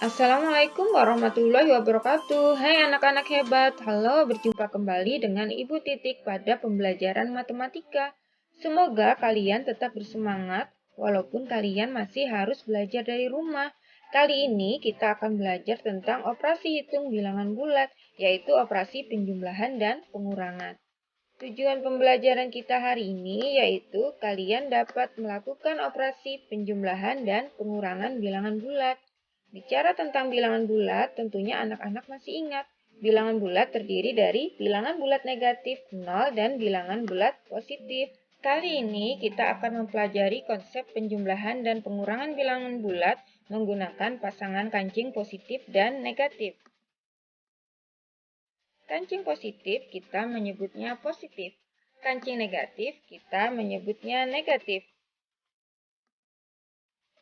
Assalamualaikum warahmatullahi wabarakatuh. Hai anak-anak hebat, halo, berjumpa kembali dengan Ibu Titik pada pembelajaran matematika. Semoga kalian tetap bersemangat walaupun kalian masih harus belajar dari rumah. Kali ini kita akan belajar tentang operasi hitung bilangan bulat, yaitu operasi penjumlahan dan pengurangan. Tujuan pembelajaran kita hari ini yaitu kalian dapat melakukan operasi penjumlahan dan pengurangan bilangan bulat. Bicara tentang bilangan bulat, tentunya anak-anak masih ingat. Bilangan bulat terdiri dari bilangan bulat negatif 0 dan bilangan bulat positif. Kali ini kita akan mempelajari konsep penjumlahan dan pengurangan bilangan bulat menggunakan pasangan kancing positif dan negatif. Kancing positif kita menyebutnya positif. Kancing negatif kita menyebutnya negatif.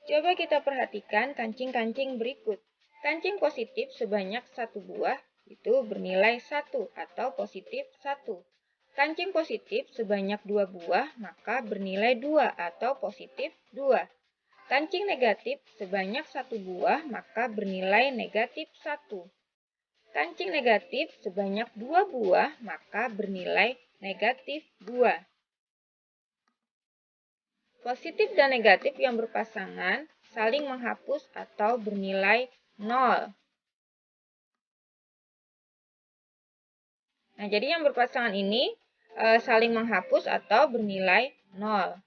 Coba kita perhatikan kancing-kancing berikut. Kancing positif sebanyak 1 buah itu bernilai 1 atau positif 1. Kancing positif sebanyak 2 buah maka bernilai 2 atau positif 2. Kancing negatif sebanyak 1 buah maka bernilai negatif 1. Kancing negatif sebanyak 2 buah maka bernilai negatif 2. Positif dan negatif yang berpasangan saling menghapus atau bernilai 0. Nah, jadi yang berpasangan ini saling menghapus atau bernilai 0.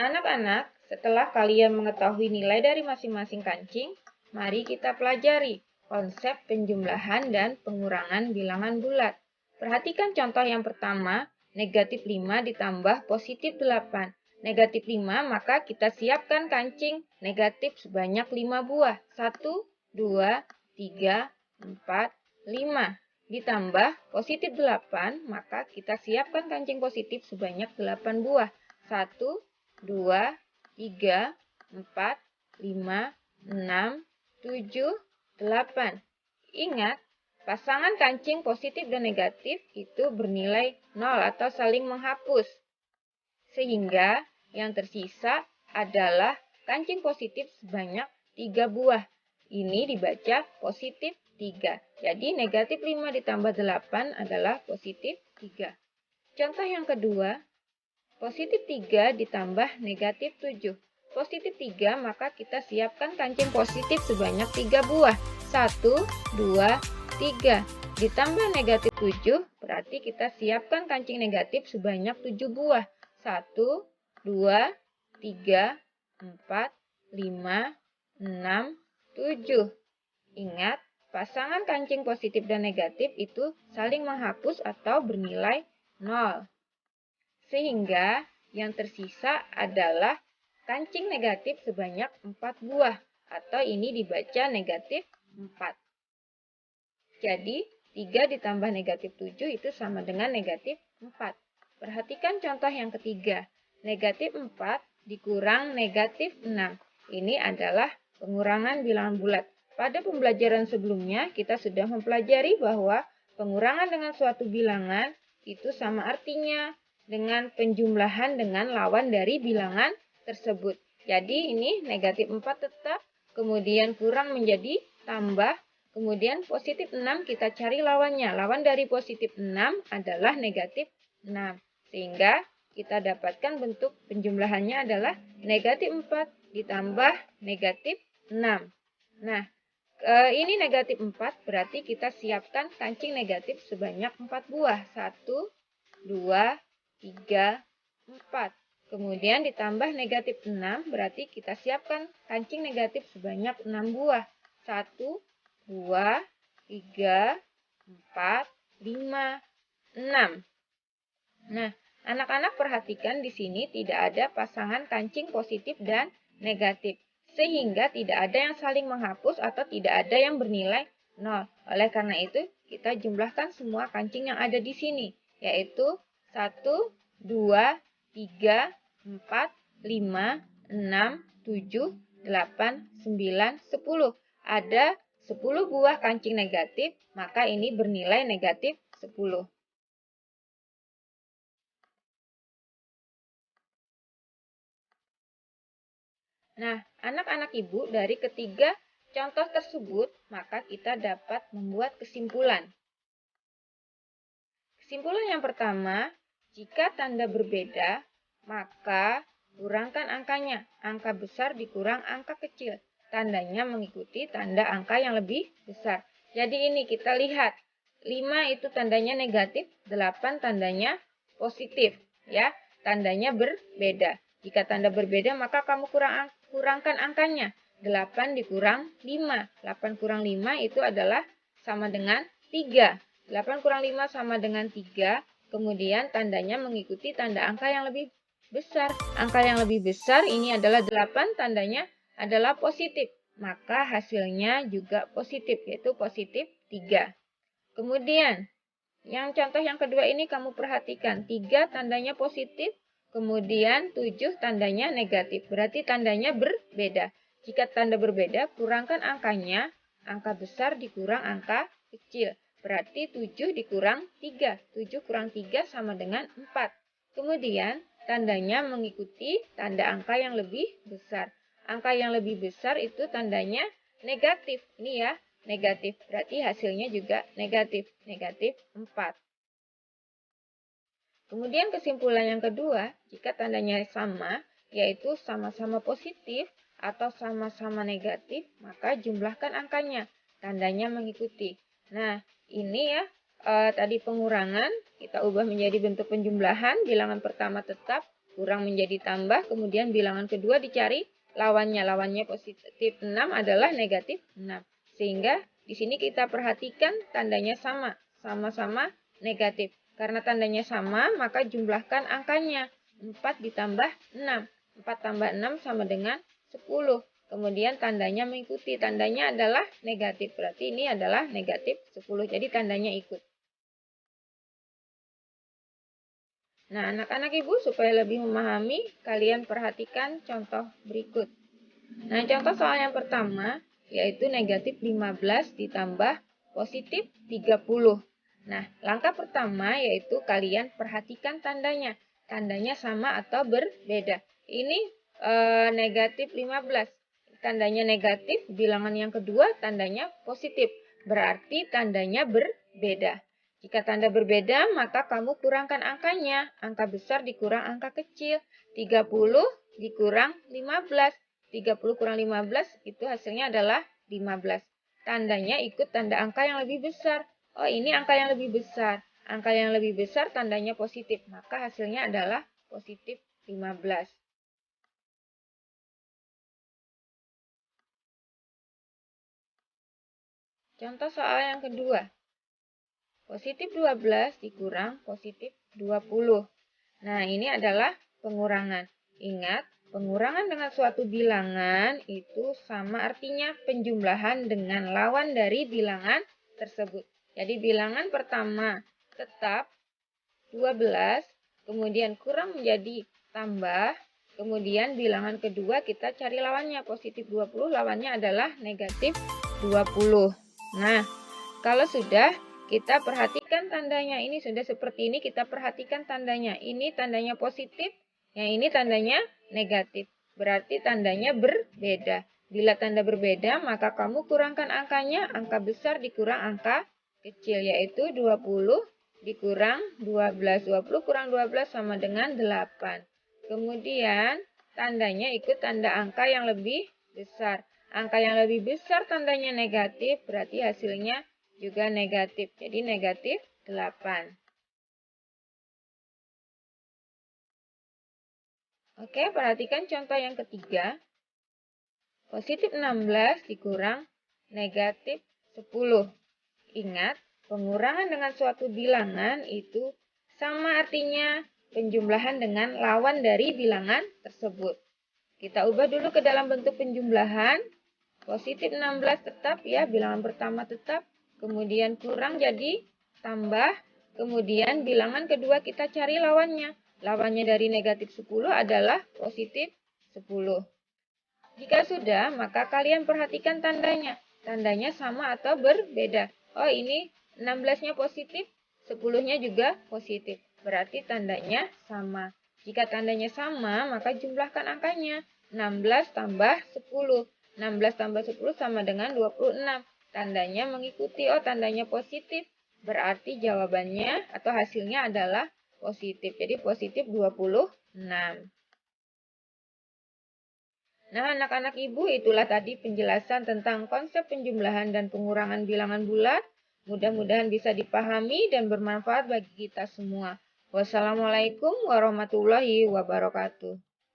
Anak-anak, setelah kalian mengetahui nilai dari masing-masing kancing, mari kita pelajari konsep penjumlahan dan pengurangan bilangan bulat. Perhatikan contoh yang pertama, negatif 5 ditambah positif 8. Negatif 5, maka kita siapkan kancing negatif sebanyak 5 buah. 1, 2, 3, 4, 5. Ditambah positif 8, maka kita siapkan kancing positif sebanyak 8 buah. 1, 2, 3, 4, 5, 6, 7, 8. Ingat, pasangan kancing positif dan negatif itu bernilai 0 atau saling menghapus. Sehingga yang tersisa adalah kancing positif sebanyak 3 buah. Ini dibaca positif 3. Jadi negatif 5 ditambah 8 adalah positif 3. Contoh yang kedua, positif 3 ditambah negatif 7. Positif 3, maka kita siapkan kancing positif sebanyak 3 buah. 1, 2, 3. Ditambah negatif 7, berarti kita siapkan kancing negatif sebanyak 7 buah. 1, 2, 3, 4, 5, 6, 7. Ingat, pasangan kancing positif dan negatif itu saling menghapus atau bernilai 0. Sehingga yang tersisa adalah kancing negatif sebanyak 4 buah atau ini dibaca negatif 4. Jadi 3 ditambah negatif 7 itu sama dengan negatif 4. Perhatikan contoh yang ketiga. Negatif 4 dikurang negatif 6. Ini adalah pengurangan bilangan bulat. Pada pembelajaran sebelumnya kita sudah mempelajari bahwa pengurangan dengan suatu bilangan itu sama artinya dengan penjumlahan dengan lawan dari bilangan tersebut. Jadi ini negatif 4 tetap, kemudian kurang menjadi tambah, kemudian positif 6 kita cari lawannya. Lawan dari positif 6 adalah negatif 6. Sehingga kita dapatkan bentuk penjumlahannya adalah negatif 4 ditambah negatif 6. Nah, ini negatif 4 berarti kita siapkan kancing negatif sebanyak 4 buah. 1, 2, 3, 4. Kemudian ditambah negatif 6 berarti kita siapkan kancing negatif sebanyak 6 buah. 1, 2, 3, 4, 5, 6. Nah, anak-anak perhatikan di sini tidak ada pasangan kancing positif dan negatif. Sehingga tidak ada yang saling menghapus atau tidak ada yang bernilai 0. Oleh karena itu, kita jumlahkan semua kancing yang ada di sini, yaitu 1, 2, 3, 4, 5, 6, 7, 8, 9, 10. Ada 10 buah kancing negatif, maka ini bernilai negatif 10. Nah, anak-anak ibu dari ketiga contoh tersebut, maka kita dapat membuat kesimpulan. Kesimpulan yang pertama, jika tanda berbeda, maka kurangkan angkanya. Angka besar dikurang angka kecil. Tandanya mengikuti tanda angka yang lebih besar. Jadi ini kita lihat, 5 itu tandanya negatif, 8 tandanya positif. Ya, tandanya berbeda. Jika tanda berbeda, maka kamu kurangkan angkanya. 8 dikurang 5. 8 kurang 5 itu adalah sama dengan 3. 8 kurang 5 sama dengan 3. Kemudian tandanya mengikuti tanda angka yang lebih besar. Angka yang lebih besar ini adalah 8, tandanya adalah positif. Maka hasilnya juga positif, yaitu positif 3. Kemudian, yang contoh yang kedua ini kamu perhatikan. 3 tandanya positif, kemudian 7 tandanya negatif. Berarti tandanya berbeda. Jika tanda berbeda, kurangkan angkanya. Angka besar dikurang angka kecil. Berarti 7 dikurang 3. 7 kurang 3 sama dengan 4. Kemudian, tandanya mengikuti tanda angka yang lebih besar. Angka yang lebih besar itu tandanya negatif. Ini ya, negatif. Berarti hasilnya juga negatif. Negatif 4. Kemudian kesimpulan yang kedua, jika tandanya sama, yaitu sama-sama positif atau sama-sama negatif, maka jumlahkan angkanya. Tandanya mengikuti. Nah, ini ya, tadi pengurangan, kita ubah menjadi bentuk penjumlahan. Bilangan pertama tetap, kurang menjadi tambah. Kemudian bilangan kedua dicari lawannya. Lawannya positif 6 adalah negatif 6. Sehingga di sini kita perhatikan tandanya sama. Sama-sama negatif. Karena tandanya sama, maka jumlahkan angkanya. 4 ditambah 6. 4 tambah 6 sama dengan 10. Kemudian tandanya mengikuti. Tandanya adalah negatif. Berarti ini adalah negatif 10. Jadi tandanya ikut. Nah, anak-anak ibu supaya lebih memahami, kalian perhatikan contoh berikut. Nah, contoh soal yang pertama, yaitu negatif 15 ditambah positif 30. Nah, langkah pertama yaitu kalian perhatikan tandanya. Tandanya sama atau berbeda. Ini negatif 15. Tandanya negatif, bilangan yang kedua tandanya positif. Berarti tandanya berbeda. Jika tanda berbeda, maka kamu kurangkan angkanya. Angka besar dikurang angka kecil. 30 dikurang 15. 30 kurang 15 itu hasilnya adalah 15. Tandanya ikut tanda angka yang lebih besar. Oh, ini angka yang lebih besar. Angka yang lebih besar tandanya positif. Maka hasilnya adalah positif 15. Contoh soal yang kedua. Positif 12 dikurang positif 20. Nah, ini adalah pengurangan. Ingat, pengurangan dengan suatu bilangan itu sama artinya penjumlahan dengan lawan dari bilangan tersebut. Jadi bilangan pertama tetap 12, kemudian kurang menjadi tambah, kemudian bilangan kedua kita cari lawannya, positif 20, lawannya adalah negatif 20. Nah, kalau sudah, kita perhatikan tandanya. Ini sudah seperti ini, kita perhatikan tandanya. Ini tandanya positif, yang ini tandanya negatif. Berarti tandanya berbeda. Bila tanda berbeda, maka kamu kurangkan angkanya. Angka besar dikurang angka kecil, yaitu 20 dikurang 12. 20 kurang 12 sama dengan 8. Kemudian, tandanya ikut tanda angka yang lebih besar. Angka yang lebih besar tandanya negatif, berarti hasilnya juga negatif. Jadi negatif 8. Oke, perhatikan contoh yang ketiga. Positif 16 dikurang negatif 10. Ingat, pengurangan dengan suatu bilangan itu sama artinya penjumlahan dengan lawan dari bilangan tersebut. Kita ubah dulu ke dalam bentuk penjumlahan. Positif 16 tetap ya, bilangan pertama tetap. Kemudian kurang jadi tambah. Kemudian bilangan kedua kita cari lawannya. Lawannya dari negatif 10 adalah positif 10. Jika sudah, maka kalian perhatikan tandanya. Tandanya sama atau berbeda. Oh, ini 16-nya positif, 10-nya juga positif. Berarti tandanya sama. Jika tandanya sama, maka jumlahkan angkanya. 16 tambah 10. 16 tambah 10 sama dengan 26. Tandanya mengikuti, tandanya positif. Berarti jawabannya atau hasilnya adalah positif. Jadi positif 26. Nah, anak-anak ibu, itulah tadi penjelasan tentang konsep penjumlahan dan pengurangan bilangan bulat. Mudah-mudahan bisa dipahami dan bermanfaat bagi kita semua. Wassalamualaikum warahmatullahi wabarakatuh.